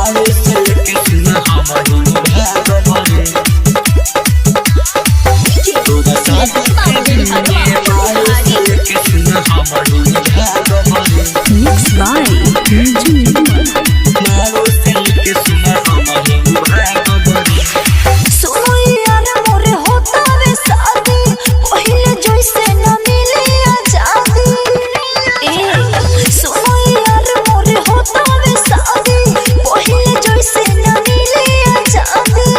मारो से लेके सुना हमारी भागवरे तोरा शादी के दिन में मारो से लेके सुना हमारी भागवरे Mixed by Niju Nirmal। मारो से लेके सुना हमारी भागवरे सुनो यार मोरे होता वे शादी पहले जैसे न मिले आजादी। सुनो यार मोरे होता वे शादी पहले जैसे न मिले आजादी।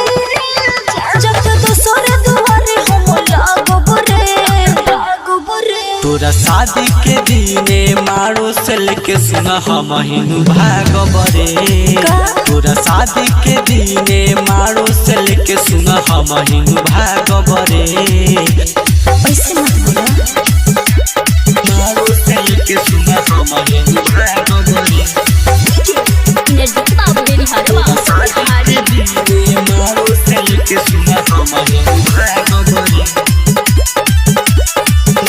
जब दूसरे दुआरे हम लागो रे तोरा शादी के दिने मारो से लेके सुना हम हिंदू भागवरे तोरा शादी के दिने मारो से लेके सुना हम हिंदू भागवरे ऐसे मत बोला। मारो से लेके सुना हम हिंदू भागवरे तोरा शादी के दिने मारो से लेके सुना हम हिंदू भागवरे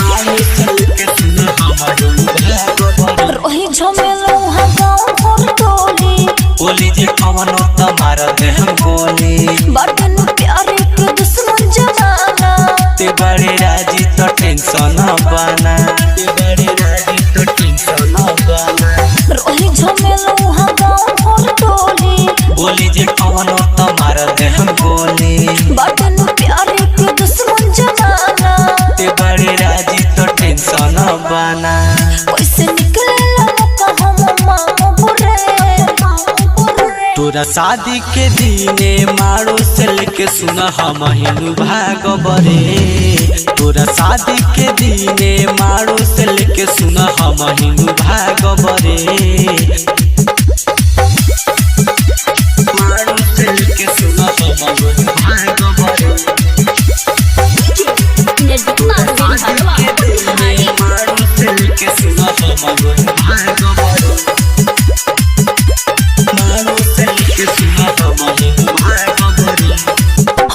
मारो से लेके सुना हम हिंदू भागवरे रोही झमेलो हा गाँव और टोली बोली जे कवनो त मारते हम गोली बटन प्यारे के दुश्मन जमाना। ते बड़े राजी तो टेंशन बना ते बड़े राजी तो टेंशन बना रोही झमेलो हा गाँव और टोली बोली जे कवनो त मारते हम गोली बटन प्यारे के दुश्मन जमाना। ते बड़े राजी तो टेंशन बना कैसे निकले लमका हम मामो बुरे तोरा शादी के दिने मारो से लेके सुना हम हिंदू भागवरे तोरा शादी के दिने मारो से लेके सुना हम हिंदू भागवरे मारो से लेके सुना हम हिंदू भागवरे तोरा शादी के दिने मारो से लेके सुना हम हिंदू भागवरे मारो से लेके सुना हम हिंदू भागवरे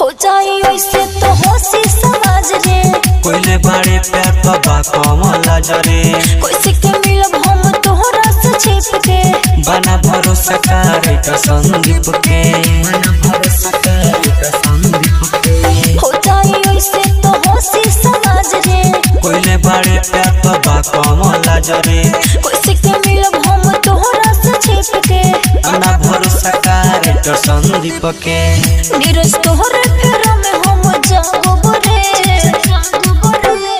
हो जाए ऐसे तो होशी समाज रे कोइले बड़े प्यार बाबा कमला जरे कैसे के मिलब हम तोहरा से छिप के बना भरोसा करे तो संदीप के बना भरोसा करे तो संदीप के हो जाए ऐसे तो होशी समाज रे कोइले बड़े प्यार बाबा कमला जरे कैसे के मिलब हम तोहरा से छिप के बना भरोसा करे तो संदीप के नीरज तोहरे फेरा में हम जागो रे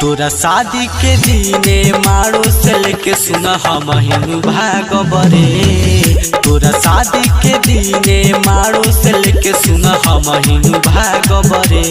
तोरा शादी के दिने मारो से लेके सुना हम हिंदू भागवरे तोरा शादी के दिने मारो से लेके सुना हम हिंदू भागवरे